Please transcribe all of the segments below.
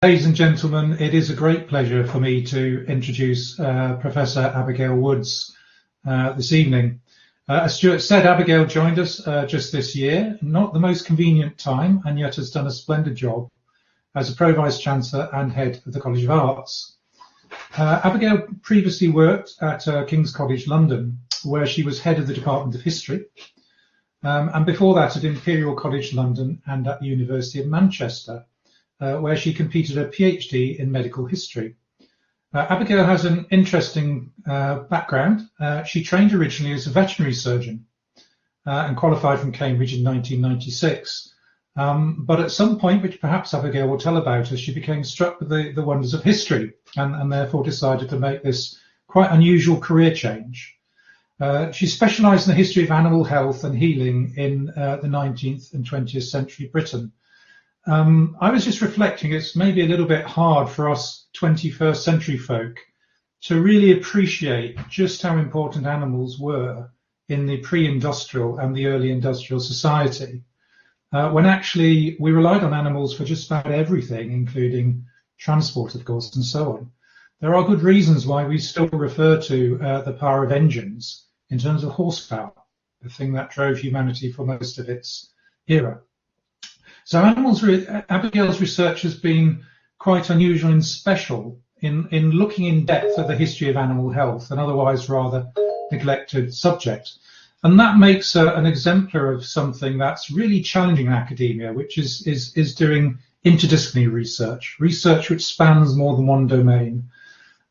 Ladies and gentlemen, it is a great pleasure for me to introduce Professor Abigail Woods this evening. As Stuart said, Abigail joined us just this year, not the most convenient time, and yet has done a splendid job as a Pro-Vice Chancellor and Head of the College of Arts. Abigail previously worked at King's College London, where she was Head of the Department of History, and before that at Imperial College London and at the University of Manchester, where she completed a PhD in medical history. Abigail has an interesting background. She trained originally as a veterinary surgeon and qualified from Cambridge in 1996. But at some point, which perhaps Abigail will tell about us, she became struck with the wonders of history and therefore decided to make this quite unusual career change. She specialised in the history of animal health and healing in the 19th and 20th century Britain. I was just reflecting, it's maybe a little bit hard for us 21st century folk to really appreciate just how important animals were in the pre-industrial and the early industrial society, when actually we relied on animals for just about everything, including transport, of course, and so on. There are good reasons why we still refer to the power of engines in terms of horsepower, the thing that drove humanity for most of its era. So Abigail's research has been quite unusual and special in looking in depth at the history of animal health, an otherwise rather neglected subject. And that makes her an exemplar of something that's really challenging in academia, which is doing interdisciplinary research which spans more than one domain.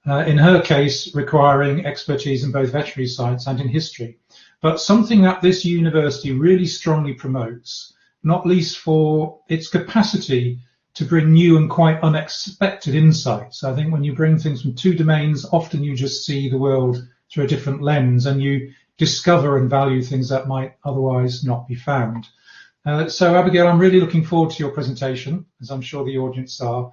In her case, requiring expertise in both veterinary science and in history. But something that this university really strongly promotes, not least for its capacity to bring new and quite unexpected insights. I think when you bring things from two domains, often you just see the world through a different lens and you discover and value things that might otherwise not be found. So Abigail, I'm really looking forward to your presentation, as I'm sure the audience are.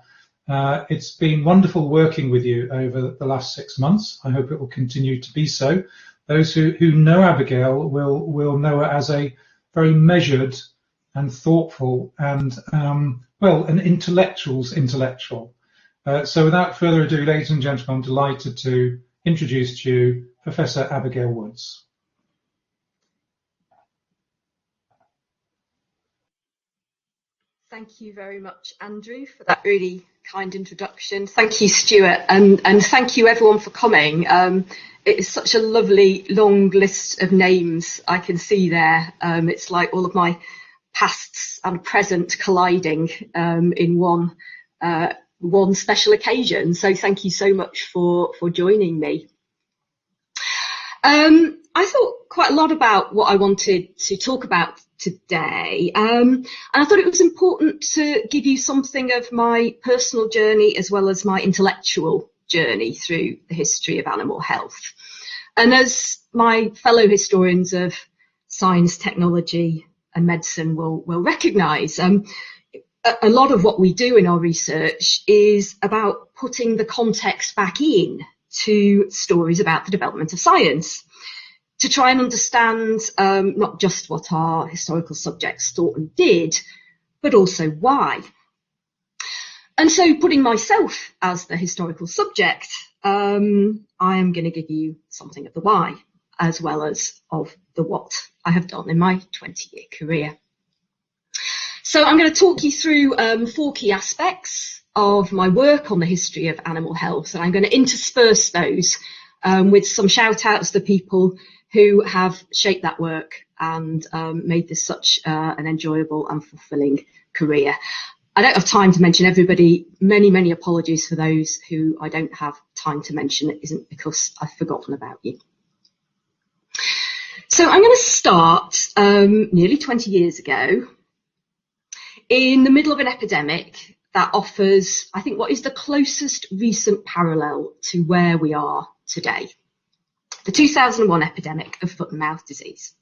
It's been wonderful working with you over the last 6 months. I hope it will continue to be so. Those who know Abigail will know her as a very measured and thoughtful and, an intellectual's intellectual. So without further ado, ladies and gentlemen, I'm delighted to introduce to you Professor Abigail Woods. Thank you very much, Andrew, for that really kind introduction. Thank you, Stuart, and thank you everyone for coming. It is such a lovely long list of names I can see there. It's like all of my pasts and present colliding in one special occasion. So thank you so much for joining me. I thought quite a lot about what I wanted to talk about today, and I thought it was important to give you something of my personal journey as well as my intellectual journey through the history of animal health. And as my fellow historians of science, technology and medicine will recognise, a lot of what we do in our research is about putting the context back in to stories about the development of science, to try and understand not just what our historical subjects thought and did, but also why. And so, putting myself as the historical subject, I am going to give you something of the why, as well as of the what I have done in my 20-year career. So I'm going to talk you through 4 key aspects of my work on the history of animal health, and I'm going to intersperse those with some shout outs to people who have shaped that work and made this such an enjoyable and fulfilling career. I don't have time to mention everybody. Many apologies for those who I don't have time to mention. It isn't because I've forgotten about you. So I'm going to start nearly 20 years ago in the middle of an epidemic that offers, I think, what is the closest recent parallel to where we are today. The 2001 epidemic of foot and mouth disease.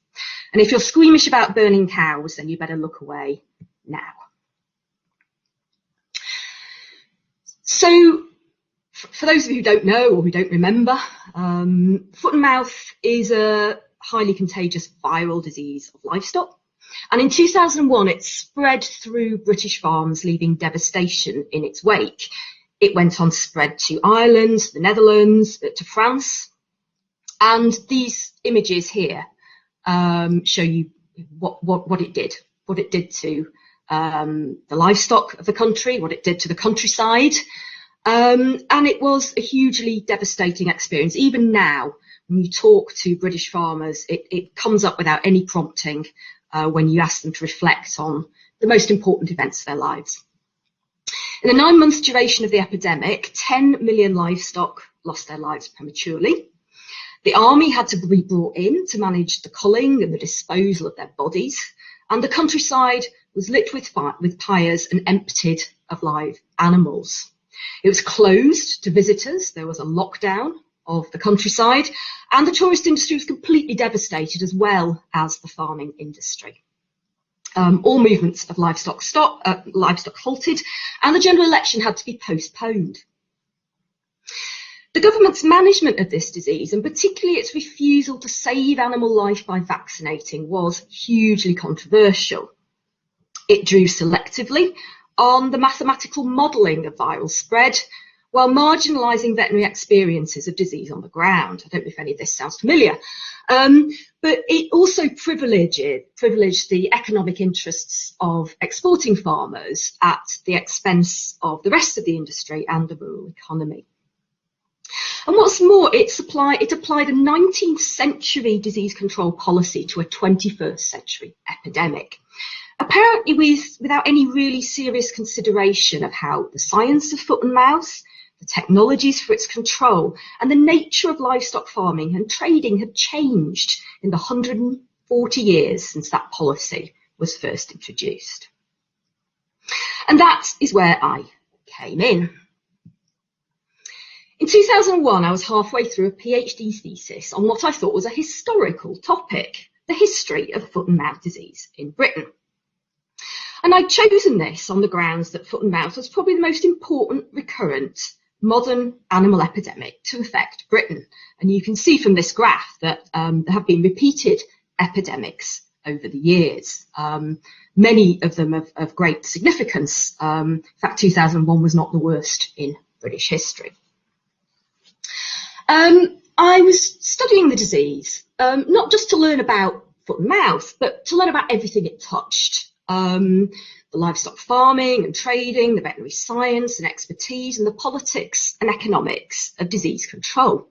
And if you're squeamish about burning cows, then you better look away now. So, for those of you who don't know or who don't remember, foot and mouth is a highly contagious viral disease of livestock. And in 2001, it spread through British farms, leaving devastation in its wake. It went on to spread to Ireland, the Netherlands, to France. And these images here show you what it did to the livestock of the country, what it did to the countryside. And it was a hugely devastating experience. Even now, when you talk to British farmers, it comes up without any prompting when you ask them to reflect on the most important events of their lives. In the 9 months duration of the epidemic, 10 million livestock lost their lives prematurely. The army had to be brought in to manage the culling and the disposal of their bodies, and the countryside was lit with pyres and emptied of live animals. It was closed to visitors. There was a lockdown of the countryside, and the tourist industry was completely devastated, as well as the farming industry. All movements of livestock halted, and the general election had to be postponed. The government's management of this disease, and particularly its refusal to save animal life by vaccinating, was hugely controversial. It drew selectively on the mathematical modelling of viral spread, while marginalising veterinary experiences of disease on the ground. I don't know if any of this sounds familiar. But it also privileged the economic interests of exporting farmers at the expense of the rest of the industry and the rural economy. And what's more, it applied a 19th century disease control policy to a 21st century epidemic, apparently without any really serious consideration of how the science of foot and mouth, the technologies for its control, and the nature of livestock farming and trading had changed in the 140 years since that policy was first introduced. And that is where I came in. In 2001, I was halfway through a PhD thesis on what I thought was a historical topic, the history of foot and mouth disease in Britain. And I'd chosen this on the grounds that foot and mouth was probably the most important recurrent modern animal epidemic to affect Britain. And you can see from this graph that there have been repeated epidemics over the years, many of them of great significance. In fact, 2001 was not the worst in British history. I was studying the disease, not just to learn about foot and mouth, but to learn about everything it touched. The livestock farming and trading, the veterinary science and expertise, and the politics and economics of disease control.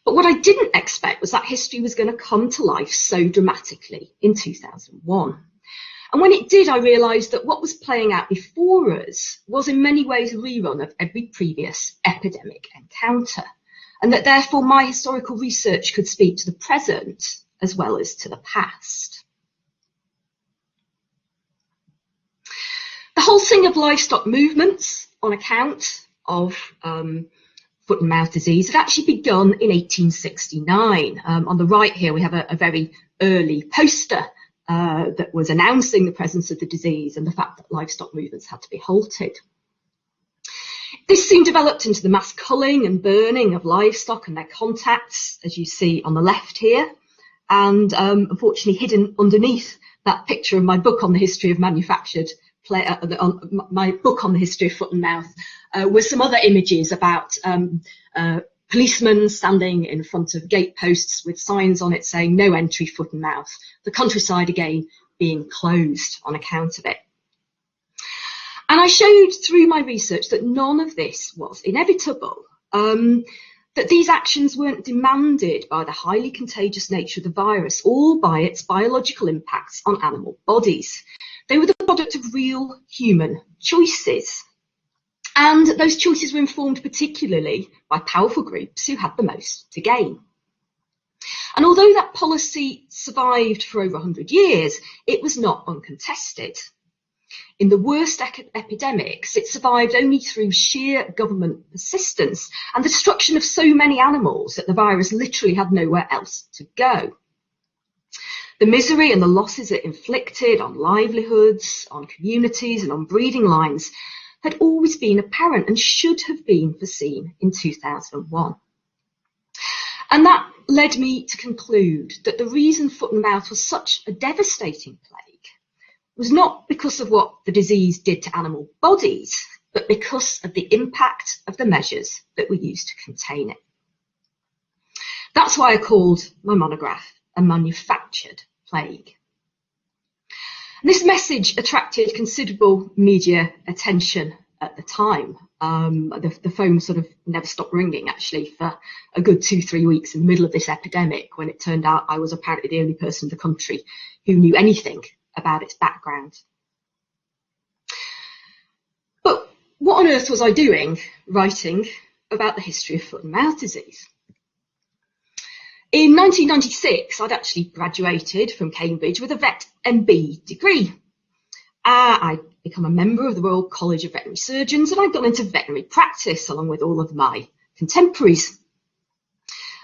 But what I didn't expect was that history was going to come to life so dramatically in 2001. And when it did, I realised that what was playing out before us was in many ways a rerun of every previous epidemic encounter, and that therefore my historical research could speak to the present as well as to the past. The halting of livestock movements on account of foot and mouth disease had actually begun in 1869. On the right here we have a very early poster that was announcing the presence of the disease and the fact that livestock movements had to be halted. This soon developed into the mass culling and burning of livestock and their contacts, as you see on the left here, and unfortunately hidden underneath that picture of my book on the history of manufactured my book on the history of foot and mouth were some other images about policemen standing in front of gate posts with signs on it saying no entry, foot and mouth, the countryside again being closed on account of it. And I showed through my research that none of this was inevitable, that these actions weren't demanded by the highly contagious nature of the virus or by its biological impacts on animal bodies. They were the product of real human choices. And those choices were informed particularly by powerful groups who had the most to gain. And although that policy survived for over 100 years, it was not uncontested. In the worst epidemics, it survived only through sheer government persistence and the destruction of so many animals that the virus literally had nowhere else to go. The misery and the losses it inflicted on livelihoods, on communities and on breeding lines had always been apparent and should have been foreseen in 2001. And that led me to conclude that the reason foot and mouth was such a devastating plague was not because of what the disease did to animal bodies, but because of the impact of the measures that were used to contain it. That's why I called my monograph A Manufactured Plague. This message attracted considerable media attention at the time. The phone sort of never stopped ringing, actually, for a good 2-3 weeks in the middle of this epidemic, when it turned out I was apparently the only person in the country who knew anything about its background. But what on earth was I doing writing about the history of foot and mouth disease? In 1996, I'd actually graduated from Cambridge with a Vet MB degree. I'd become a member of the Royal College of Veterinary Surgeons, and I'd gone into veterinary practice along with all of my contemporaries.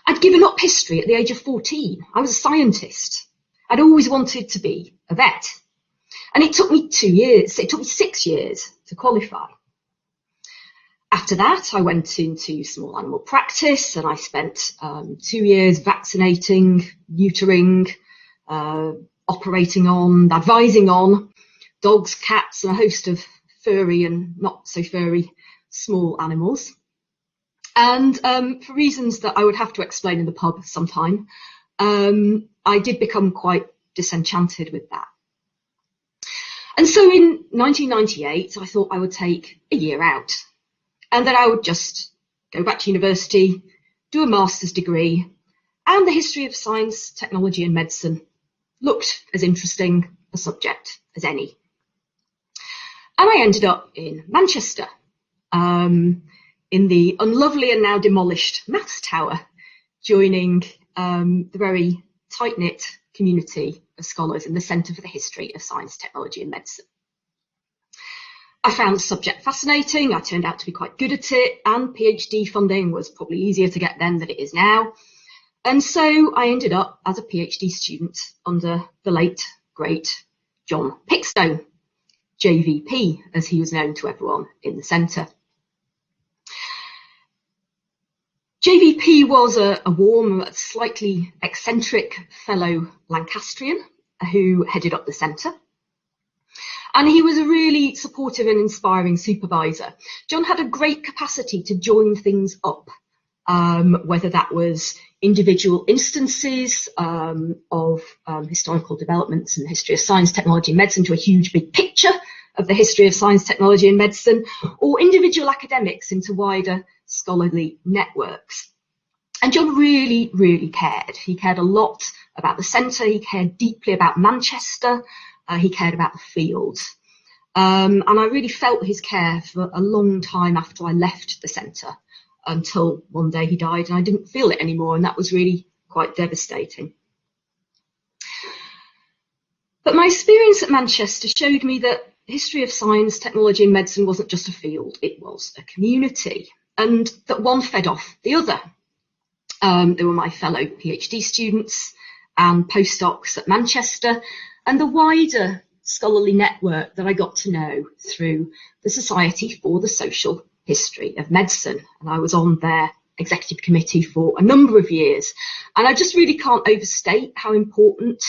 I'd given up history at the age of 14. I was a scientist. I'd always wanted to be a vet. And it took me 6 years to qualify. After that, I went into small animal practice, and I spent 2 years vaccinating, neutering, operating on, advising on dogs, cats, and a host of furry and not so furry small animals. And for reasons that I would have to explain in the pub sometime, I did become quite disenchanted with that. And so in 1998, I thought I would take a year out, and that I would just go back to university, do a master's degree, and the history of science, technology and medicine looked as interesting a subject as any. And I ended up in Manchester, in the unlovely and now demolished Maths Tower, joining the very tight-knit community of scholars in the Centre for the History of Science, Technology and Medicine. I found the subject fascinating. I turned out to be quite good at it, and PhD funding was probably easier to get then than it is now. And so I ended up as a PhD student under the late, great John Pickstone, JVP, as he was known to everyone in the centre. JVP was a warm, slightly eccentric fellow Lancastrian who headed up the centre. And he was a really supportive and inspiring supervisor. John had a great capacity to join things up, whether that was individual instances of historical developments in the history of science, technology and medicine to a huge big picture of the history of science, technology and medicine, or individual academics into wider scholarly networks. And John really, really cared. He cared a lot about the centre. He cared deeply about Manchester. He cared about the field. And I really felt his care for a long time after I left the centre, until one day he died and I didn't feel it anymore, and that was really quite devastating. But my experience at Manchester showed me that history of science, technology and medicine wasn't just a field, it was a community, and that one fed off the other. There were my fellow PhD students and postdocs at Manchester, and the wider scholarly network that I got to know through the Society for the Social History of Medicine. And I was on their executive committee for a number of years. And I just really can't overstate how important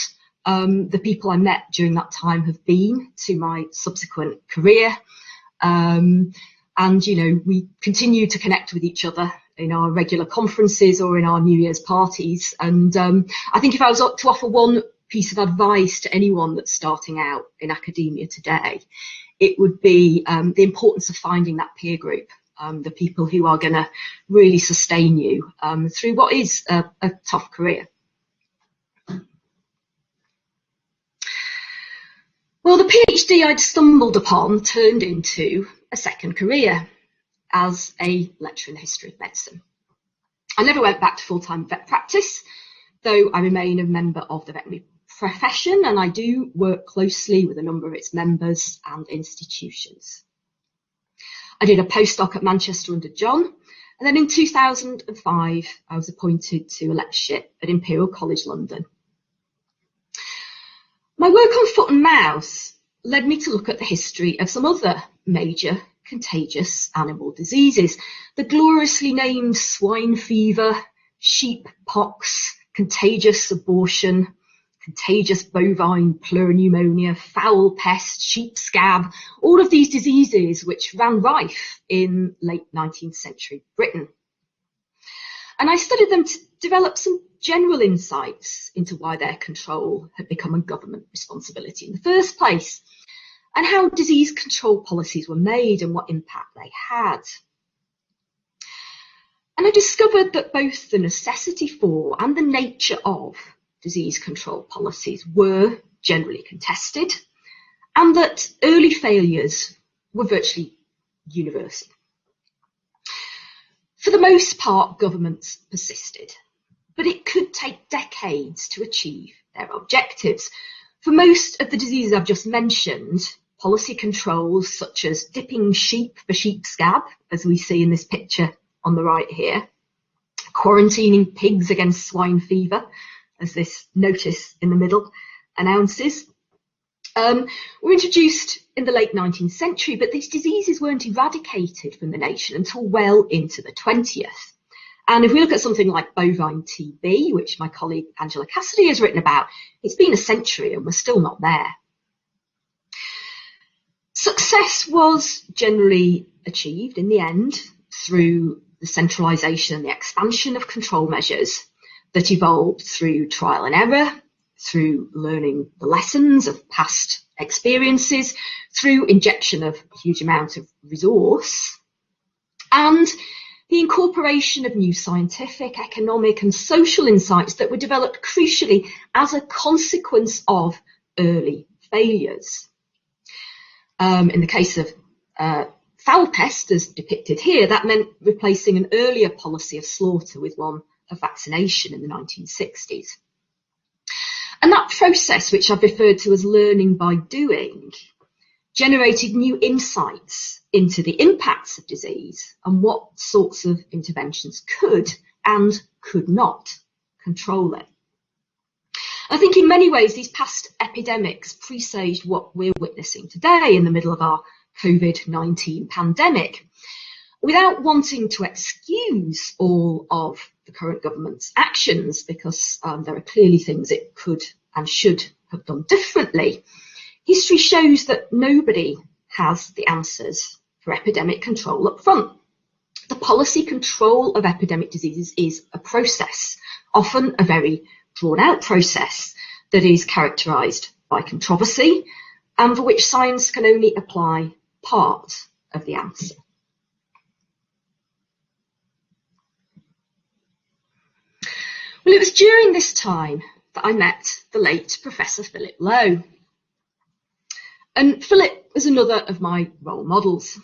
the people I met during that time have been to my subsequent career. And, you know, we continue to connect with each other in our regular conferences or in our New Year's parties. And I think if I was to offer one piece of advice to anyone that's starting out in academia today, it would be the importance of finding that peer group, the people who are going to really sustain you through what is a tough career. Well, the PhD I'd stumbled upon turned into a second career as a lecturer in the history of medicine. I never went back to full-time vet practice, though I remain a member of the veterinary profession, and I do work closely with a number of its members and institutions. I did a postdoc at Manchester under John, and then in 2005 I was appointed to a lectureship at Imperial College London. My work on foot and mouth led me to look at the history of some other major contagious animal diseases, the gloriously named swine fever, sheep pox, contagious abortion, contagious bovine pleuropneumonia, fowl pest, sheep scab, all of these diseases which ran rife in late 19th century Britain. And I studied them to develop some general insights into why their control had become a government responsibility in the first place, and how disease control policies were made and what impact they had. And I discovered that both the necessity for and the nature of disease control policies were generally contested, and that early failures were virtually universal. For the most part, governments persisted, but it could take decades to achieve their objectives. For most of the diseases I've just mentioned, policy controls such as dipping sheep for sheep scab, as we see in this picture on the right here, quarantining pigs against swine fever, as this notice in the middle announces, were introduced in the late 19th century, but these diseases weren't eradicated from the nation until well into the 20th. And if we look at something like bovine TB, which my colleague Angela Cassidy has written about, it's been a century and we're still not there. Success was generally achieved in the end through the centralisation and the expansion of control measures that evolved through trial and error, through learning the lessons of past experiences, through injection of a huge amount of resource, and the incorporation of new scientific, economic and social insights that were developed crucially as a consequence of early failures. In the case of fowl pest, as depicted here, that meant replacing an earlier policy of slaughter with one of vaccination in the 1960s. And that process, which I've referred to as learning by doing, generated new insights into the impacts of disease and what sorts of interventions could and could not control it. I think in many ways these past epidemics presaged what we're witnessing today in the middle of our COVID-19 pandemic. Without wanting to excuse all of the current government's actions, because there are clearly things it could and should have done differently, history shows that nobody has the answers for epidemic control up front. The policy control of epidemic diseases is a process, often a very drawn-out process that is characterised by controversy and for which science can only apply part of the answer. Well, it was during this time that I met the late Professor Philip Lowe. And Philip was another of my role models.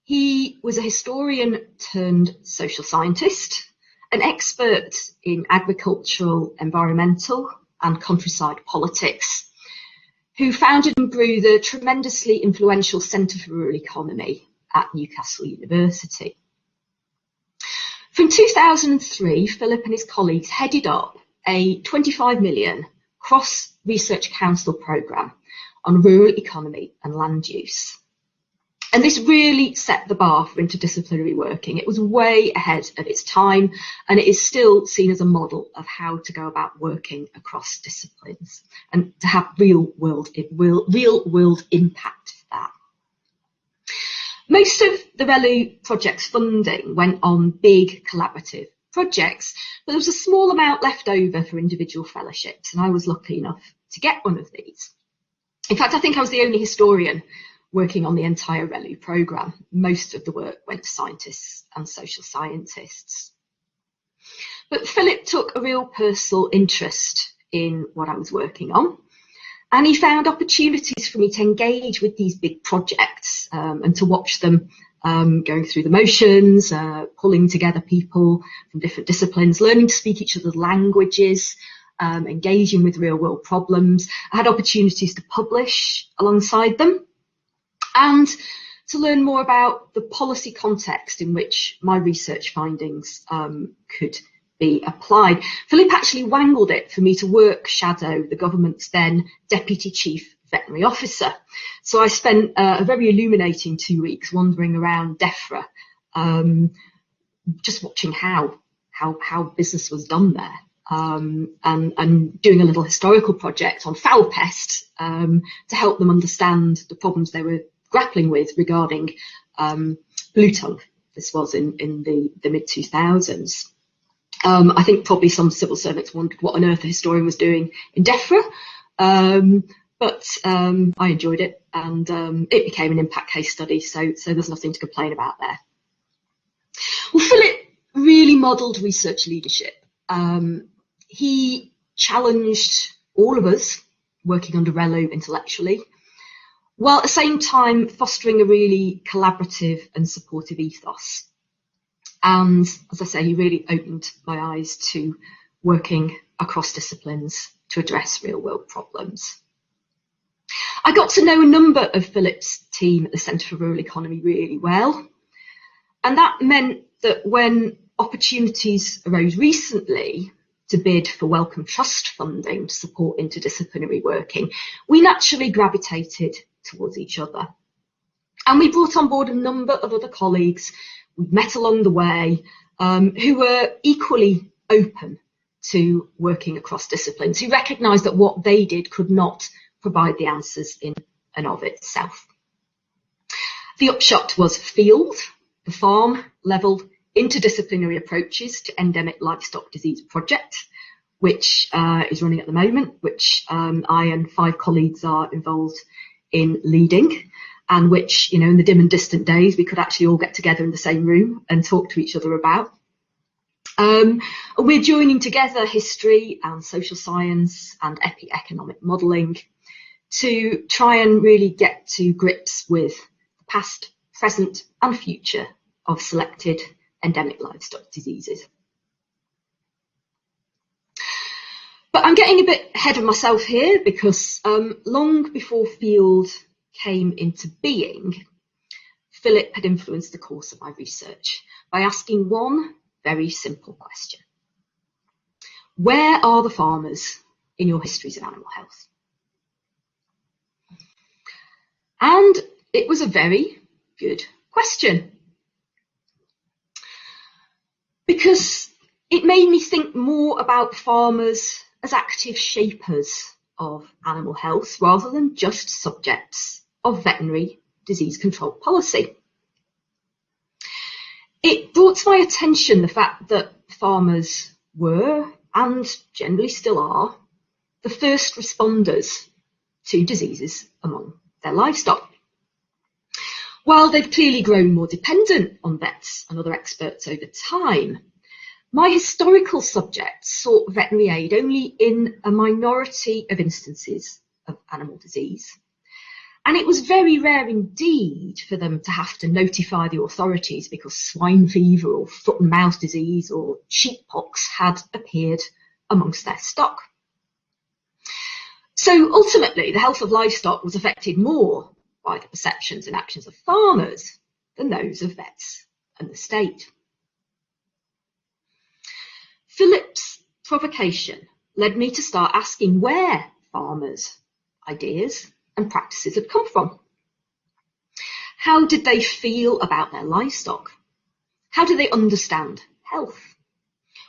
He was a historian turned social scientist, an expert in agricultural, environmental and countryside politics, who founded and grew the tremendously influential Centre for Rural Economy at Newcastle University. From 2003, Philip and his colleagues headed up a 25 million cross-research council programme on rural economy and land use. And this really set the bar for interdisciplinary working. It was way ahead of its time, and it is still seen as a model of how to go about working across disciplines and to have real world impact for that. Most of the ReLU project's funding went on big collaborative projects, but there was a small amount left over for individual fellowships, and I was lucky enough to get one of these. In fact, I think I was the only historian working on the entire ReLU programme. Most of the work went to scientists and social scientists. But Philip took a real personal interest in what I was working on, and he found opportunities for me to engage with these big projects and to watch them going through the motions, pulling together people from different disciplines, learning to speak each other's languages, engaging with real world problems. I had opportunities to publish alongside them and to learn more about the policy context in which my research findings could be applied. Philip actually wangled it for me to work shadow the government's then Deputy Chief Veterinary Officer. So I spent a very illuminating 2 weeks wandering around DEFRA, just watching how how business was done there. And doing a little historical project on fowl pest to help them understand the problems they were grappling with regarding blue tongue. This was in the mid-2000s. I think probably some civil servants wondered what on earth a historian was doing in DEFRA, but I enjoyed it, and it became an impact case study, so there's nothing to complain about there. Well, Philip really modelled research leadership. He challenged all of us working under Rello intellectually, while at the same time fostering a really collaborative and supportive ethos. And as I say, he really opened my eyes to working across disciplines to address real world problems. I got to know a number of Philip's team at the Centre for Rural Economy really well. And that meant that when opportunities arose recently to bid for Wellcome Trust funding to support interdisciplinary working, we naturally gravitated towards each other. And we brought on board a number of other colleagues we'd met along the way who were equally open to working across disciplines, who recognised that what they did could not provide the answers in and of itself. The upshot was FIELD, the farm level interdisciplinary approaches to endemic livestock disease project, which is running at the moment, which I and 5 colleagues are involved in leading, and which, you know, in the dim and distant days, we could actually all get together in the same room and talk to each other about. We're joining together history and social science and economic modelling to try and really get to grips with the past, present and future of selected endemic livestock diseases. But I'm getting a bit ahead of myself here because long before FIELD came into being, Philip had influenced the course of my research by asking one very simple question. Where are the farmers in your histories of animal health? And it was a very good question, because it made me think more about farmers as active shapers of animal health rather than just subjects of veterinary disease control policy. It brought to my attention the fact that farmers were, and generally still are, the first responders to diseases among their livestock. While they've clearly grown more dependent on vets and other experts over time, my historical subjects sought veterinary aid only in a minority of instances of animal disease. And it was very rare indeed for them to have to notify the authorities because swine fever or foot and mouth disease or sheeppox had appeared amongst their stock. So ultimately, the health of livestock was affected more by the perceptions and actions of farmers than those of vets and the state. Philip's provocation led me to start asking where farmers' ideas and practices had come from. How did they feel about their livestock? How do they understand health?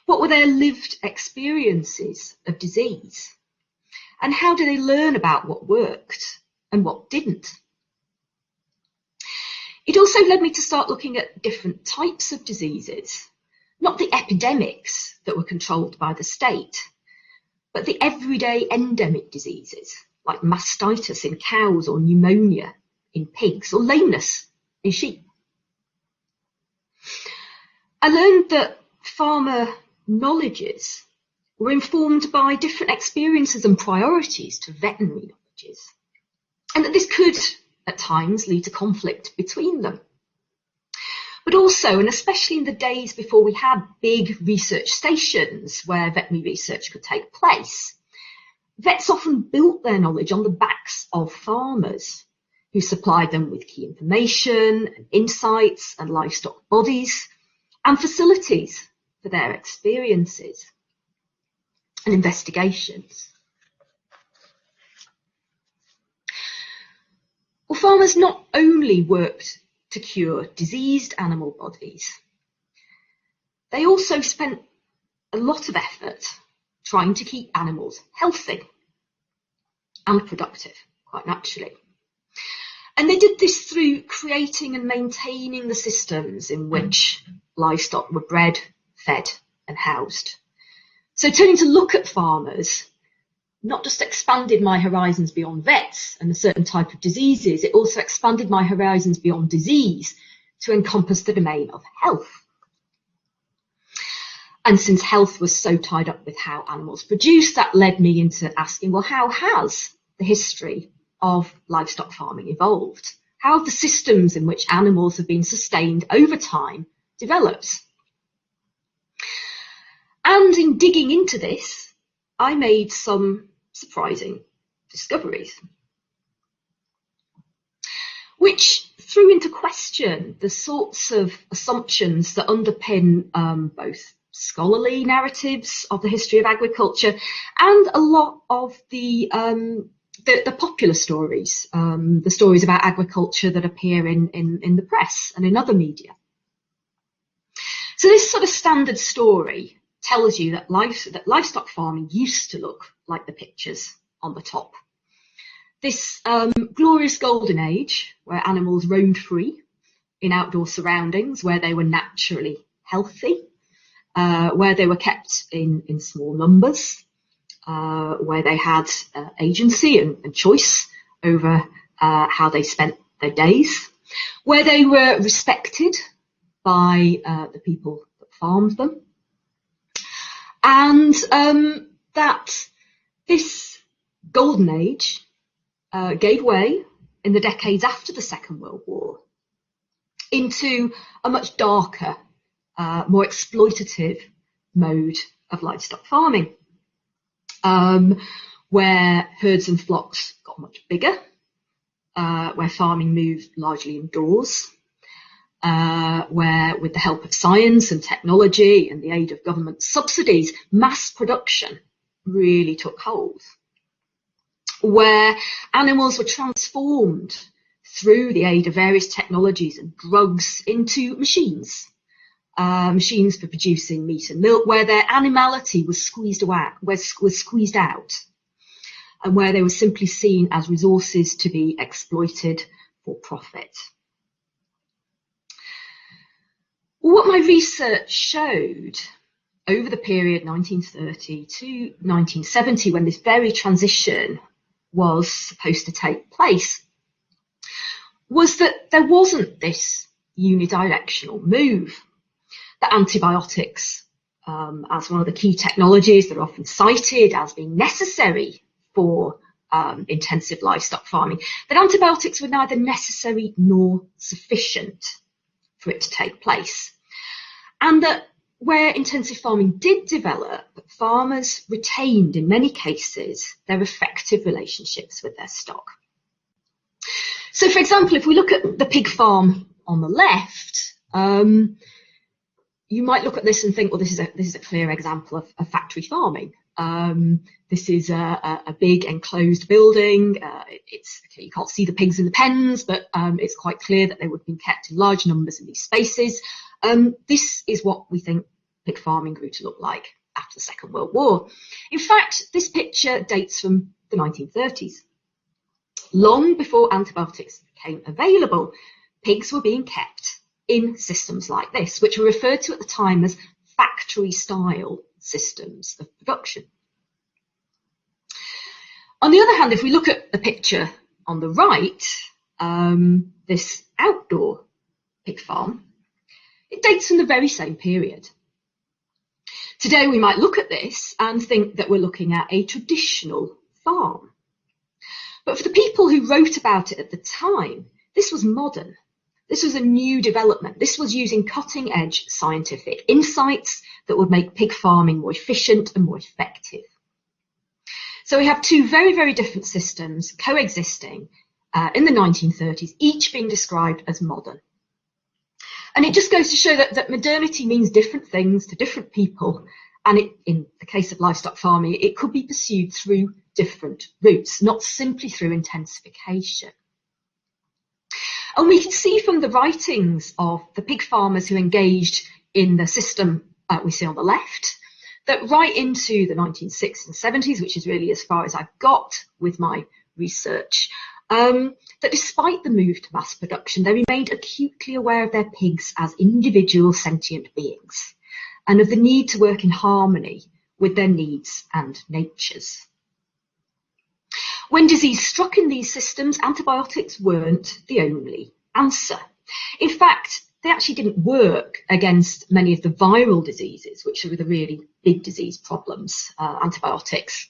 What were their lived experiences of disease? And how do they learn about what worked and what didn't? It also led me to start looking at different types of diseases, not the epidemics that were controlled by the state, but the everyday endemic diseases like mastitis in cows or pneumonia in pigs or lameness in sheep. I learned that farmer knowledges were informed by different experiences and priorities to veterinary knowledges, and that this could at times lead to conflict between them. But also, and especially in the days before we had big research stations where veterinary research could take place, vets often built their knowledge on the backs of farmers who supplied them with key information and insights and livestock bodies and facilities for their experiences and investigations. Well, farmers not only worked to cure diseased animal bodies, they also spent a lot of effort trying to keep animals healthy and productive, quite naturally. And they did this through creating and maintaining the systems in which livestock were bred, fed, and housed. So turning to look at farmers not just expanded my horizons beyond vets and a certain type of diseases, it also expanded my horizons beyond disease to encompass the domain of health. And since health was so tied up with how animals produce, that led me into asking, well, how has the history of livestock farming evolved? How have the systems in which animals have been sustained over time developed? And in digging into this, I made some surprising discoveries, which threw into question the sorts of assumptions that underpin both scholarly narratives of the history of agriculture and a lot of the popular stories, the stories about agriculture that appear in the press and in other media. So this sort of standard story tells you that livestock farming used to look like the pictures on the top. This glorious golden age where animals roamed free in outdoor surroundings, where they were naturally healthy, where they were kept in small numbers, where they had agency and choice over how they spent their days, where they were respected by the people that farmed them, and that this golden age gave way in the decades after the Second World War into a much darker, more exploitative mode of livestock farming, where herds and flocks got much bigger, where farming moved largely indoors, where with the help of science and technology and the aid of government subsidies, mass production really took hold, where animals were transformed through the aid of various technologies and drugs into machines, machines for producing meat and milk, where their animality was squeezed out, and where they were simply seen as resources to be exploited for profit. What my research showed over the period 1930 to 1970, when this very transition was supposed to take place, was that there wasn't this unidirectional move. That antibiotics, as one of the key technologies that are often cited as being necessary for intensive livestock farming, that antibiotics were neither necessary nor sufficient for it to take place. And that where intensive farming did develop, farmers retained, in many cases, their effective relationships with their stock. So, for example, if we look at the pig farm on the left, you might look at this and think, well, this is a clear example of factory farming. This is a big enclosed building. You can't see the pigs in the pens, but it's quite clear that they would have been kept in large numbers in these spaces. This is what we think pig farming grew to look like after the Second World War. In fact, this picture dates from the 1930s. Long before antibiotics became available, pigs were being kept in systems like this, which were referred to at the time as factory-style systems of production. On the other hand, if we look at the picture on the right, this outdoor pig farm, it dates from the very same period. Today we might look at this and think that we're looking at a traditional farm. But for the people who wrote about it at the time, this was modern. This was a new development. This was using cutting-edge scientific insights that would make pig farming more efficient and more effective. So we have two very, very different systems coexisting in the 1930s, each being described as modern. And it just goes to show that modernity means different things to different people. And in the case of livestock farming, it could be pursued through different routes, not simply through intensification. And we can see from the writings of the pig farmers who engaged in the system we see on the left, that right into the 1960s and 70s, which is really as far as I've got with my research, that despite the move to mass production, they remained acutely aware of their pigs as individual sentient beings and of the need to work in harmony with their needs and natures. When disease struck in these systems, antibiotics weren't the only answer. In fact, they actually didn't work against many of the viral diseases, which were the really big disease problems. Antibiotics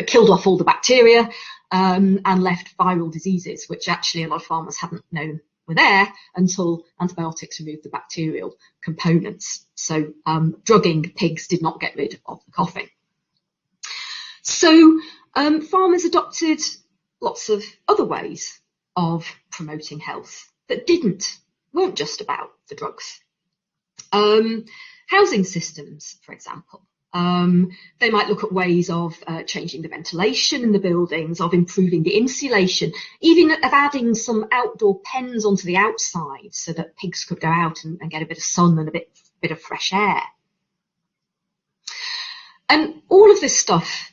killed off all the bacteria and left viral diseases, which actually a lot of farmers hadn't known were there until antibiotics removed the bacterial components. So drugging pigs did not get rid of the coughing. So farmers adopted lots of other ways of promoting health that weren't just about the drugs. Housing systems, for example. They might look at ways of changing the ventilation in the buildings, of improving the insulation, even of adding some outdoor pens onto the outside so that pigs could go out and get a bit of sun and a bit of fresh air. And all of this stuff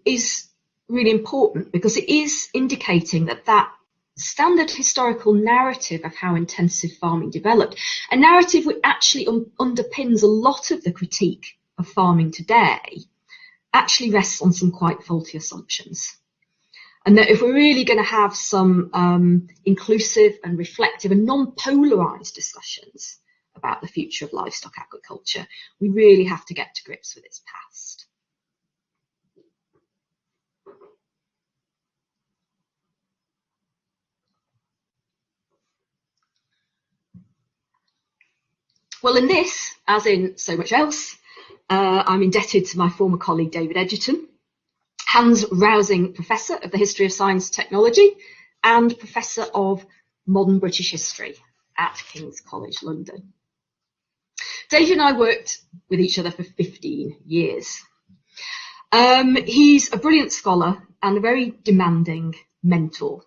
is really important because it is indicating that standard historical narrative of how intensive farming developed, a narrative which actually underpins a lot of the critique of farming today, actually rests on some quite faulty assumptions. And that if we're really going to have some inclusive and reflective and non-polarised discussions about the future of livestock agriculture, we really have to get to grips with its past. Well, in this, as in so much else, I'm indebted to my former colleague David Edgerton, hands-rousing Professor of the History of Science and Technology and Professor of Modern British History at King's College London. David and I worked with each other for 15 years. He's a brilliant scholar and a very demanding mentor.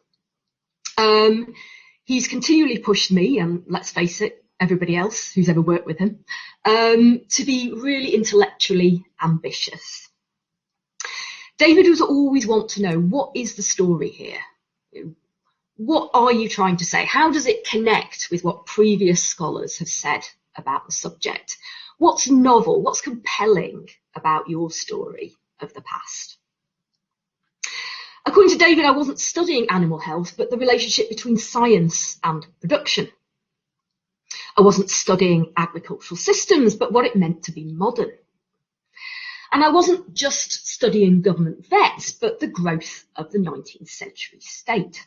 He's continually pushed me, and let's face it, everybody else who's ever worked with him, to be really intellectually ambitious. David would always want to know, what is the story here? What are you trying to say? How does it connect with what previous scholars have said about the subject? What's novel? What's compelling about your story of the past? According to David, I wasn't studying animal health, but the relationship between science and production. I wasn't studying agricultural systems, but what it meant to be modern. And I wasn't just studying government vets, but the growth of the 19th century state.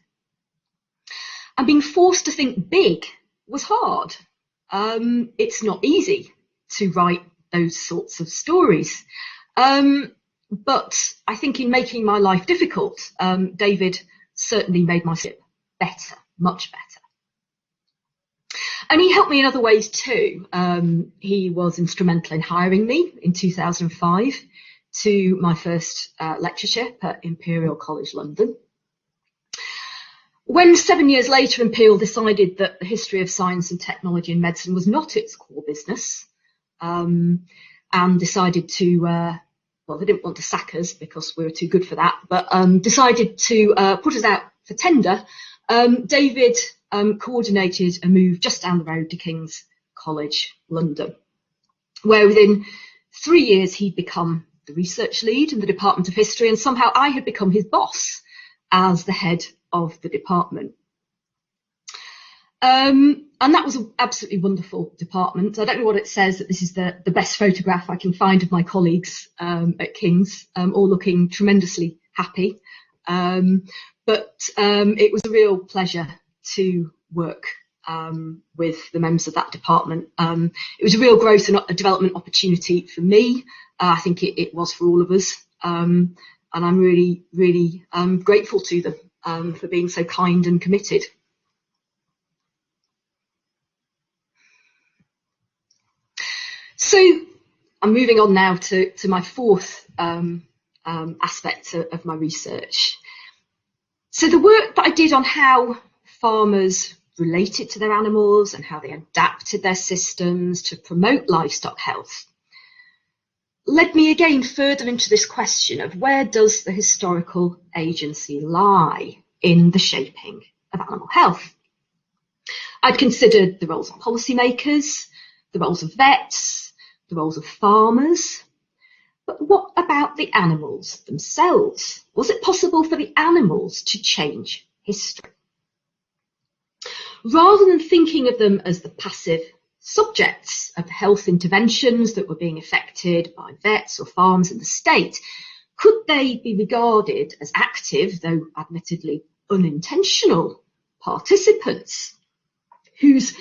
And being forced to think big was hard. It's not easy to write those sorts of stories. But I think in making my life difficult, David certainly made my life better, much better. And he helped me in other ways too. He was instrumental in hiring me in 2005 to my first lectureship at Imperial College London. When 7 years later Imperial decided that the history of science and technology and medicine was not its core business, and decided to, well, they didn't want to sack us because we were too good for that, but decided to put us out for tender, David coordinated a move just down the road to King's College London, where within 3 years he'd become the research lead in the Department of History, and somehow I had become his boss as the head of the department. And that was an absolutely wonderful department. I don't know what it says that this is the best photograph I can find of my colleagues at King's, all looking tremendously happy. But it was a real pleasure to work with the members of that department. It was a real growth and a development opportunity for me. I think it was for all of us. And I'm really, really grateful to them for being so kind and committed. So I'm moving on now to my fourth aspect of my research. So the work that I did on how farmers related to their animals and how they adapted their systems to promote livestock health led me again further into this question of where does the historical agency lie in the shaping of animal health? I'd considered the roles of policymakers, the roles of vets, the roles of farmers. But what about the animals themselves? Was it possible for the animals to change history? Rather than thinking of them as the passive subjects of health interventions that were being effected by vets or farms in the state, could they be regarded as active, though admittedly unintentional, participants whose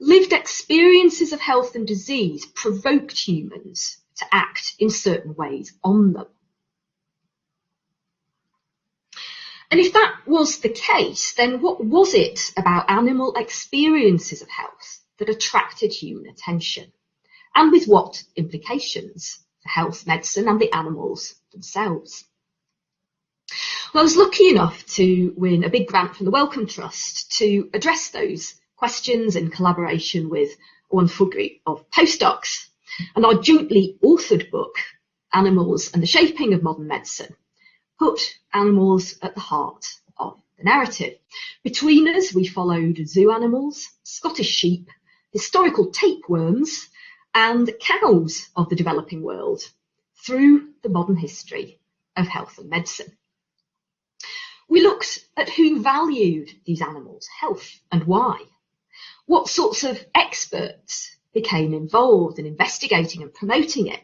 lived experiences of health and disease provoked humans to act in certain ways on them? And if that was the case, then what was it about animal experiences of health that attracted human attention? And with what implications for health, medicine and the animals themselves? Well, I was lucky enough to win a big grant from the Wellcome Trust to address those questions in collaboration with a wonderful group of postdocs. And our jointly authored book, Animals and the Shaping of Modern Medicine, put animals at the heart of the narrative. Between us, we followed zoo animals, Scottish sheep, historical tapeworms, and cows of the developing world through the modern history of health and medicine. We looked at who valued these animals' health and why. What sorts of experts became involved in investigating and promoting it?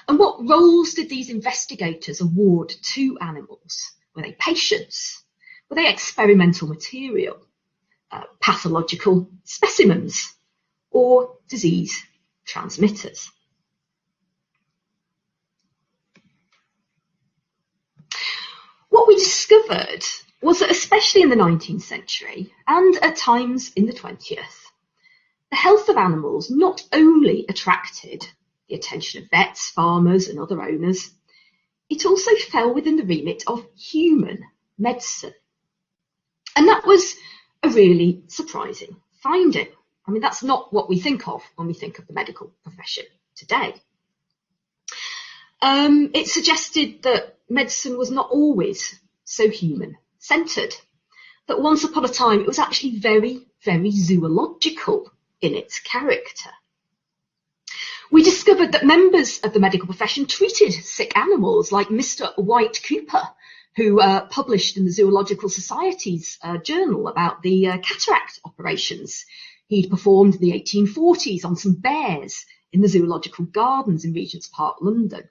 And what roles did these investigators award to animals? Were they patients? Were they experimental material, pathological specimens, or disease transmitters? What we discovered was that, especially in the 19th century and at times in the 20th, the health of animals not only attracted the attention of vets, farmers and other owners, it also fell within the remit of human medicine. And that was a really surprising finding. I mean, that's not what we think of when we think of the medical profession today. It suggested that medicine was not always so human-centred, that once upon a time it was actually very, very zoological in its character. We discovered that members of the medical profession treated sick animals, like Mr. White Cooper, who published in the Zoological Society's journal about the cataract operations he'd performed in the 1840s on some bears in the zoological gardens in Regent's Park, London.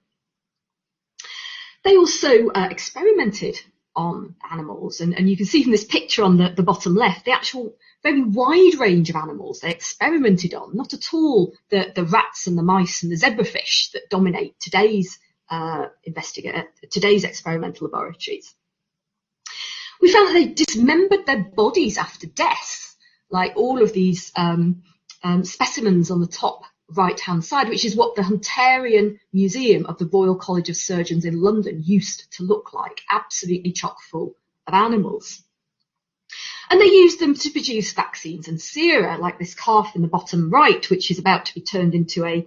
They also experimented on animals, and you can see from this picture on the bottom left, the actual very wide range of animals they experimented on, not at all the rats and the mice and the zebrafish that dominate today's experimental laboratories. We found that they dismembered their bodies after death, like all of these specimens on the top right-hand side, which is what the Hunterian Museum of the Royal College of Surgeons in London used to look like, absolutely chock full of animals. And they used them to produce vaccines and sera, like this calf in the bottom right, which is about to be turned into a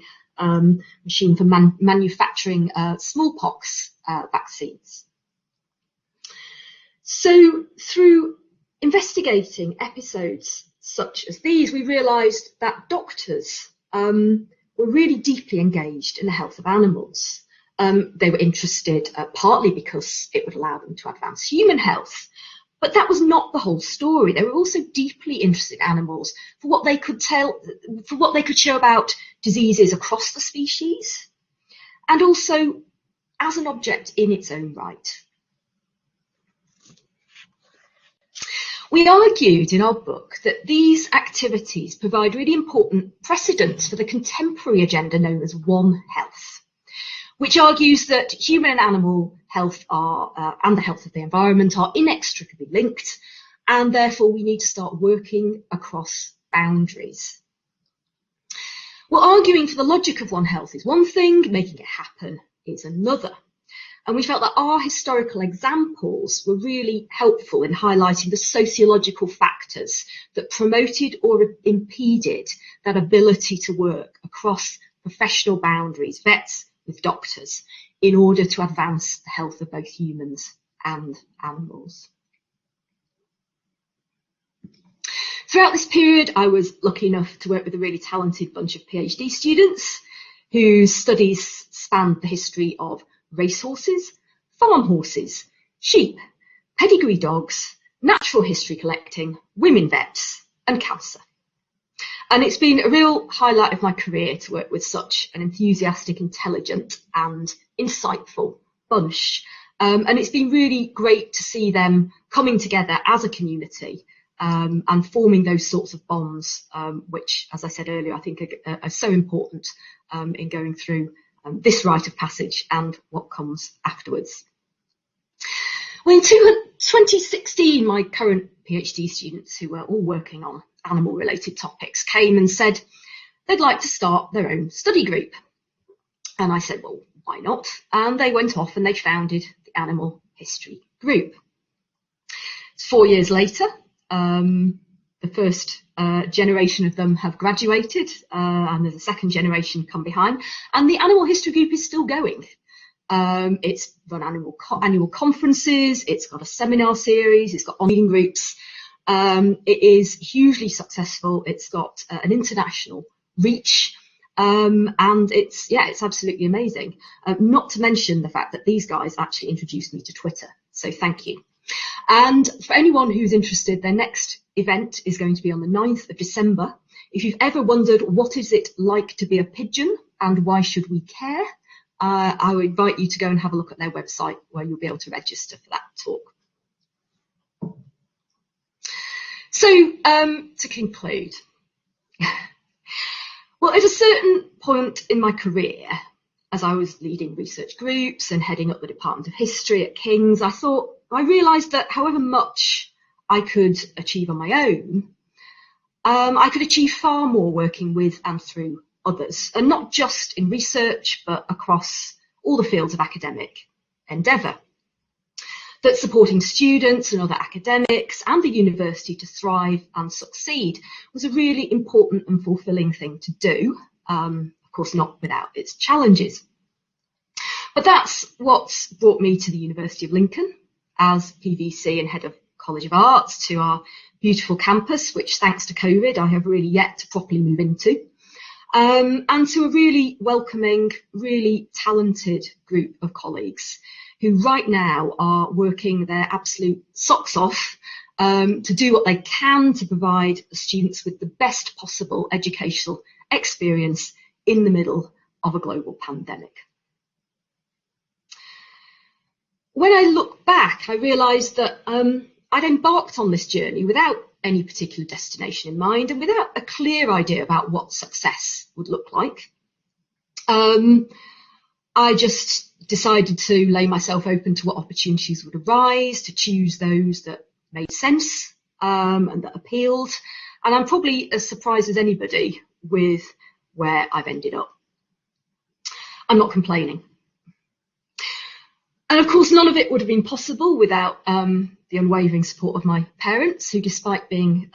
machine for manufacturing smallpox vaccines. So through investigating episodes such as these, we realised that doctors were really deeply engaged in the health of animals. They were interested partly because it would allow them to advance human health, but that was not the whole story. They were also deeply interested in animals for what they could tell, for what they could show about diseases across the species, and also as an object in its own right. We argued in our book that these activities provide really important precedents for the contemporary agenda known as One Health, which argues that human and animal health are, and the health of the environment are inextricably linked, and therefore we need to start working across boundaries. Well, arguing for the logic of One Health is one thing, making it happen is another. And we felt that our historical examples were really helpful in highlighting the sociological factors that promoted or impeded that ability to work across professional boundaries, vets with doctors, in order to advance the health of both humans and animals. Throughout this period, I was lucky enough to work with a really talented bunch of PhD students whose studies spanned the history of racehorses, farm horses, sheep, pedigree dogs, natural history collecting, women vets, and cancer. And it's been a real highlight of my career to work with such an enthusiastic, intelligent, and insightful bunch. And it's been really great to see them coming together as a community and forming those sorts of bonds, which, as I said earlier, I think are so important in going through this rite of passage and what comes afterwards. Well, in 2016, my current PhD students, who were all working on animal-related topics, came and said they'd like to start their own study group. And I said, well, why not? And they went off and they founded the Animal History Group. 4 years later, the first generation of them have graduated, and there's a second generation come behind, and the Animal History Group is still going. It's run annual conferences, it's got a seminar series, it's got on-meeting groups. It is hugely successful. It's got an international reach, and it's absolutely amazing. Not to mention the fact that these guys actually introduced me to Twitter, so thank you. And for anyone who's interested, their next event is going to be on the 9th of December. If you've ever wondered what is it like to be a pigeon and why should we care, I would invite you to go and have a look at their website where you'll be able to register for that talk. So to conclude, well, at a certain point in my career, as I was leading research groups and heading up the Department of History at King's, I realised that however much I could achieve on my own, I could achieve far more working with and through others, and not just in research, but across all the fields of academic endeavour. That supporting students and other academics and the university to thrive and succeed was a really important and fulfilling thing to do, of course not without its challenges. But that's what's brought me to the University of Lincoln as PVC and Head of College of Arts, to our beautiful campus, which thanks to COVID I have really yet to properly move into, and to a really welcoming, really talented group of colleagues who right now are working their absolute socks off to do what they can to provide students with the best possible educational experience in the middle of a global pandemic. When I look back, I realised that I'd embarked on this journey without any particular destination in mind and without a clear idea about what success would look like. I just decided to lay myself open to what opportunities would arise, to choose those that made sense and that appealed. And I'm probably as surprised as anybody with where I've ended up. I'm not complaining. And of course, none of it would have been possible without the unwavering support of my parents, who, despite being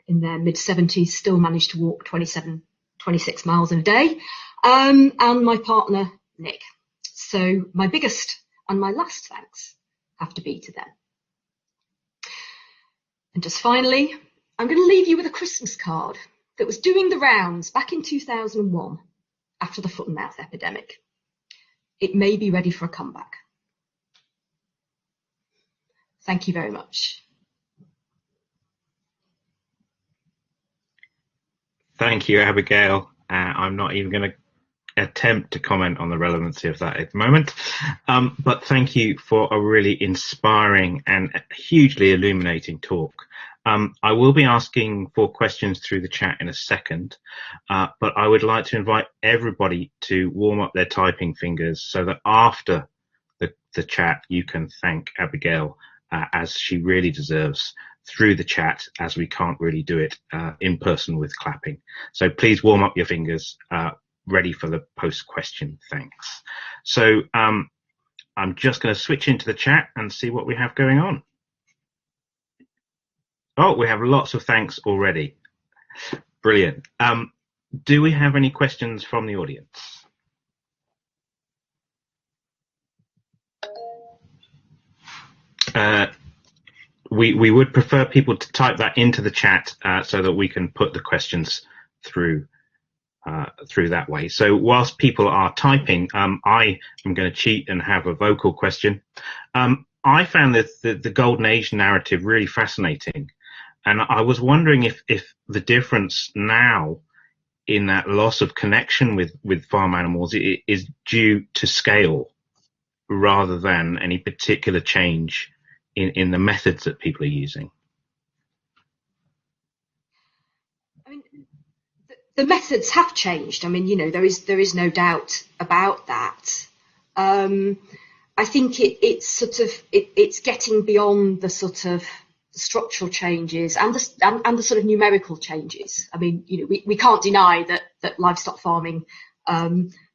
in their mid-70s, still managed to walk 26 miles in a day, and my partner, Nick. So my biggest and my last thanks have to be to them. And just finally, I'm going to leave you with a Christmas card that was doing the rounds back in 2001 after the foot and mouth epidemic. It may be ready for a comeback. Thank you very much. Thank you, Abigail. I'm not even going to attempt to comment on the relevancy of that at the moment, but thank you for a really inspiring and hugely illuminating talk. I will be asking for questions through the chat in a second, but I would like to invite everybody to warm up their typing fingers so that after the chat you can thank Abigail as she really deserves through the chat, as we can't really do it in person with clapping. So please warm up your fingers, ready for the post-question thanks. So I'm just going to switch into the chat and see what we have going on. Oh, we have lots of thanks already. Brilliant. do we have any questions from the audience? We would prefer people to type that into the chat so that we can put the questions through that way. So whilst people are typing, I am going to cheat and have a vocal question. I found the Golden Age narrative really fascinating, and I was wondering if the difference now in that loss of connection with farm animals is due to scale rather than any particular change in the methods that people are using. I mean, the methods have changed. I mean, you know, there is no doubt about that. I think it's sort of it's getting beyond the sort of structural changes and the sort of numerical changes. I mean, you know, we can't deny that livestock farming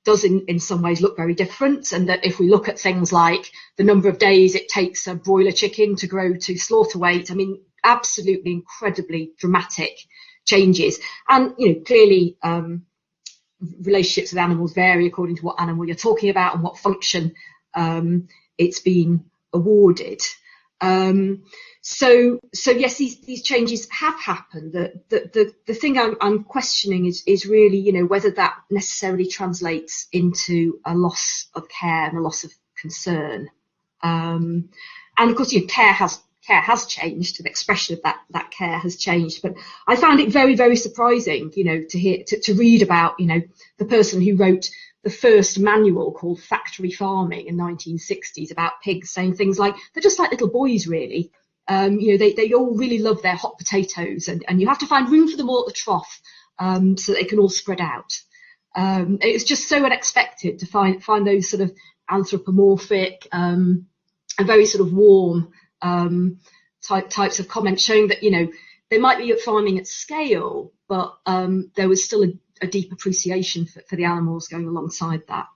does in some ways look very different, and that if we look at things like the number of days it takes a broiler chicken to grow to slaughter weight, I mean, absolutely incredibly dramatic changes. And, you know, clearly relationships with animals vary according to what animal you're talking about and what function it's been awarded. So yes, these changes have happened. The thing I'm questioning is really, you know, whether that necessarily translates into a loss of care and a loss of concern. And of course, you know, care has changed. The expression of that care has changed. But I found it very, very surprising, you know, to read about, you know, the person who wrote the first manual called Factory Farming in 1960s about pigs, saying things like, they're just like little boys, really. You know, they all really love their hot potatoes, and you have to find room for them all at the trough so that they can all spread out. It was just so unexpected to find those sort of anthropomorphic and very sort of warm types of comments, showing that, you know, they might be farming at scale, but there was still a deep appreciation for the animals going alongside that.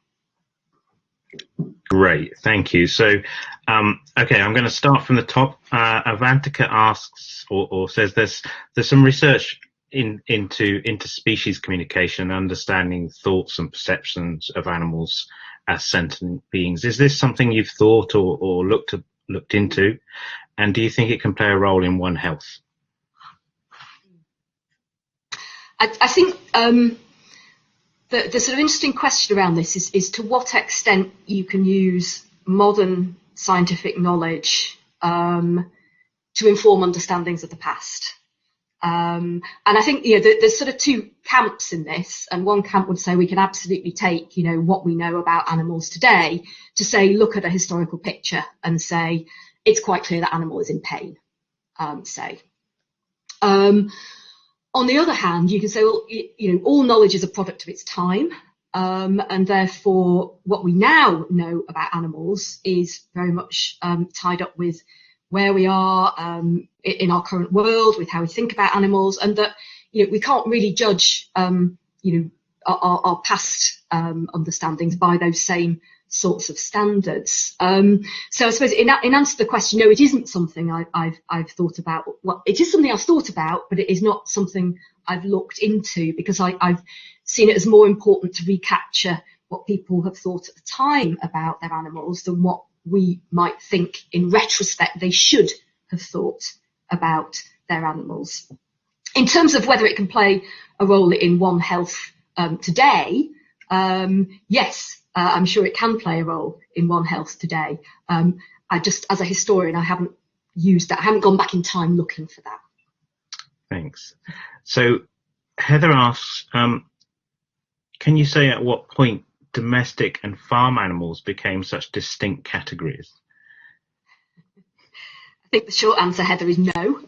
Great, thank you. So, okay, I'm going to start from the top. Avantika asks or says there's some research into species communication, understanding thoughts and perceptions of animals as sentient beings. Is this something you've thought or looked into, and do you think it can play a role in One Health? I think the sort of interesting question around this is to what extent you can use modern scientific knowledge to inform understandings of the past. And I think, you know, there's sort of two camps in this, and one camp would say we can absolutely take, you know, what we know about animals today to say, look at a historical picture and say, it's quite clear that animal is in pain, say. On the other hand, you can say, well, you know, all knowledge is a product of its time, and therefore what we now know about animals is very much tied up with where we are in our current world, with how we think about animals, and that, you know, we can't really judge, you know, our past understandings by those same sorts of standards. So I suppose in answer to the question, no, it isn't something I've thought about. Well, it is something I've thought about, but it is not something I've looked into, because I've seen it as more important to recapture what people have thought at the time about their animals than what we might think in retrospect they should have thought about their animals. In terms of whether it can play a role in One Health today, yes, I'm sure it can play a role in One Health today. I just, as a historian, I haven't used that. I haven't gone back in time looking for that. Thanks. So Heather asks, can you say at what point domestic and farm animals became such distinct categories? I think the short answer, Heather, is no.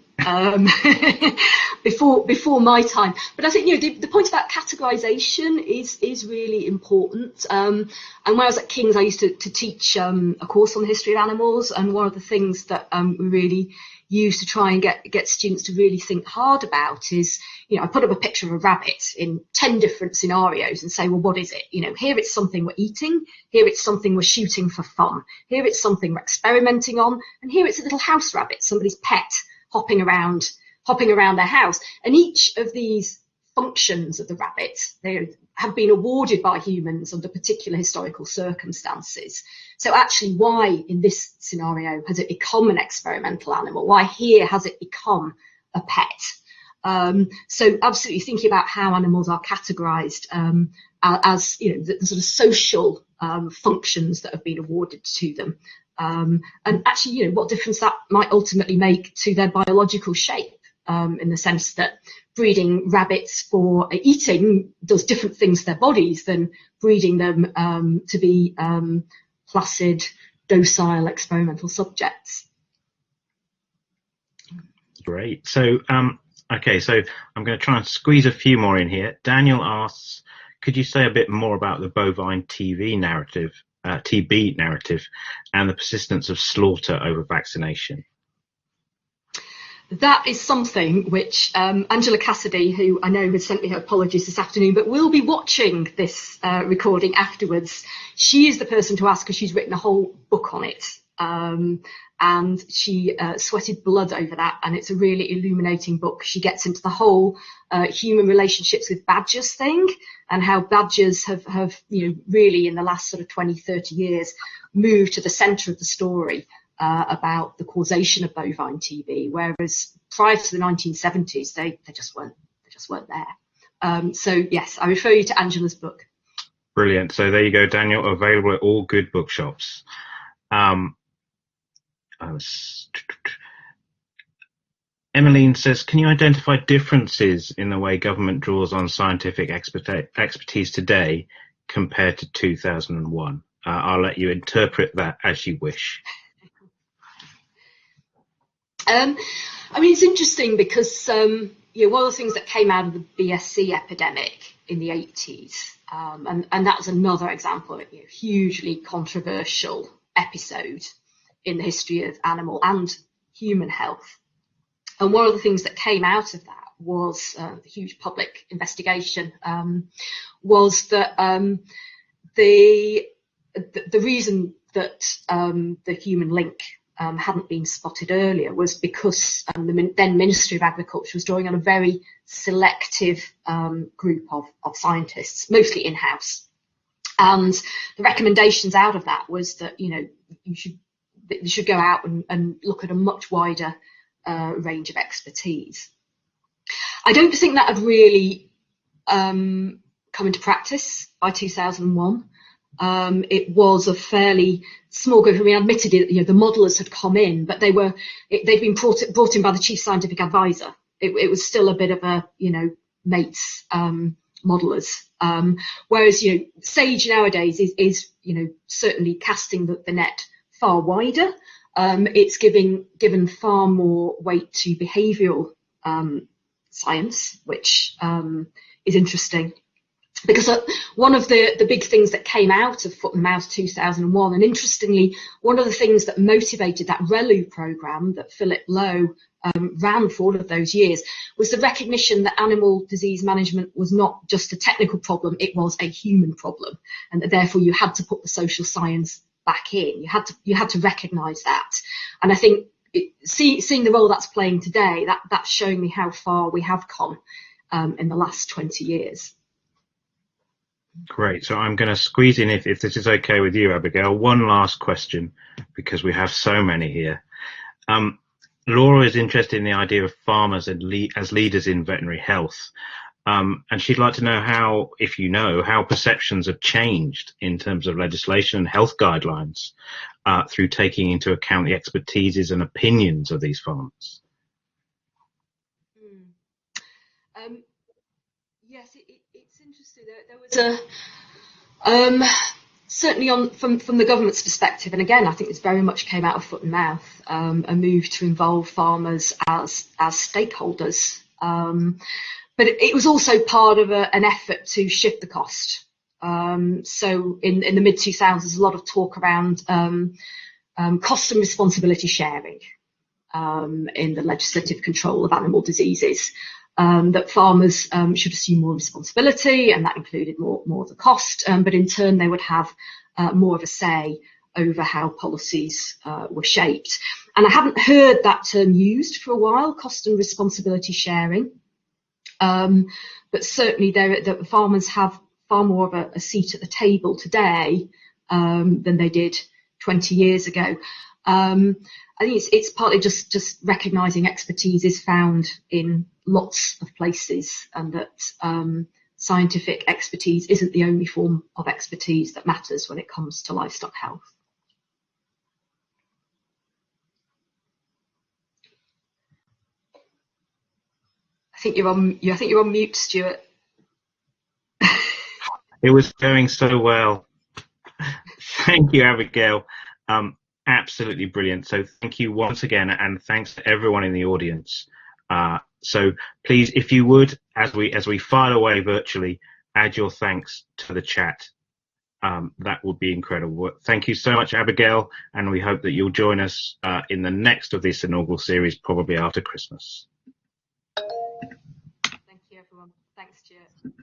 Before my time, but I think, you know, the point about categorization is really important. And when I was at King's, I used to teach a course on the history of animals, and one of the things that we really use to try and get students to really think hard about is, you know, I put up a picture of a rabbit in 10 different scenarios and say, well, what is it? You know, here it's something we're eating, here it's something we're shooting for fun, here it's something we're experimenting on, and here it's a little house rabbit, somebody's pet, hopping around their house. And each of these functions of the rabbit. They have been awarded by humans under particular historical circumstances. So actually, why in this scenario has it become an experimental animal? Why here has it become a pet? So absolutely thinking about how animals are categorised as, you know, the sort of social functions that have been awarded to them. And actually, you know, what difference that might ultimately make to their biological shape, in the sense that breeding rabbits for eating does different things to their bodies than breeding them to be placid, docile experimental subjects. Great. So, okay, so I'm going to try and squeeze a few more in here. Daniel asks, could you say a bit more about the bovine TB narrative, and the persistence of slaughter over vaccination? That is something which Angela Cassidy, who I know has sent me her apologies this afternoon, but will be watching this recording afterwards. She is the person to ask because she's written a whole book on it. And she sweated blood over that, and it's a really illuminating book. She gets into the whole human relationships with badgers thing, and how badgers have you know, really in the last sort of 20, 30 years moved to the centre of the story about the causation of bovine TB, whereas prior to the 1970s they just weren't there. So yes, I refer you to Angela's book. Brilliant. So there you go, Daniel, available at all good bookshops. Emmeline says, can you identify differences in the way government draws on scientific expertise today compared to 2001? I'll let you interpret that as you wish. I mean, it's interesting because you know, one of the things that came out of the BSc epidemic in the 80s, and that was another example of, you know, hugely controversial episode in the history of animal and human health. And one of the things that came out of that was the huge public investigation, was that the reason that the human link hadn't been spotted earlier was because the then Ministry of Agriculture was drawing on a very selective group of scientists, mostly in-house. And the recommendations out of that was that, you know, you should go out and look at a much wider range of expertise. I don't think that had really come into practice by 2001. It was a fairly small group. I mean, admittedly, you know, the modellers had come in, but they'd been brought in by the chief scientific advisor. It was still a bit of a, you know, mates modellers. Whereas, you know, SAGE nowadays is you know, certainly casting the net far wider. It's given far more weight to behavioural science, which is interesting. Because one of the big things that came out of Foot and Mouth 2001, and interestingly, one of the things that motivated that RELU programme that Philip Lowe ran for all of those years, was the recognition that animal disease management was not just a technical problem, it was a human problem, and that therefore you had to put the social science back in. You had to recognise that. And I think seeing the role that's playing today, that's showing me how far we have come in the last 20 years. Great. So I'm going to squeeze in, if this is okay with you, Abigail, one last question, because we have so many here. Laura is interested in the idea of farmers as leaders in veterinary health. And she'd like to know how, if you know, how perceptions have changed in terms of legislation and health guidelines through taking into account the expertises and opinions of these farmers. Yes, it's interesting. There was certainly from the government's perspective, and again, I think this very much came out of Foot and Mouth, a move to involve farmers as stakeholders. But it was also part of an effort to shift the cost. So in the mid-2000s, there's a lot of talk around cost and responsibility sharing in the legislative control of animal diseases. That farmers should assume more responsibility, and that included more of the cost, but in turn they would have more of a say over how policies were shaped. And I haven't heard that term used for a while, cost and responsibility sharing. but certainly the farmers have far more of a seat at the table today than they did 20 years ago. I think it's partly just recognising expertise is found in lots of places, and that scientific expertise isn't the only form of expertise that matters when it comes to livestock health. I think you're on mute, Stuart. It was going so well. Thank you, Abigail. Absolutely brilliant. So thank you once again, and thanks to everyone in the audience. So please, if you would, as we file away virtually, add your thanks to the chat. That would be incredible. Thank you so much, Abigail, and we hope that you'll join us in the next of this inaugural series, probably after Christmas. Thank you, everyone. Thanks, Stuart.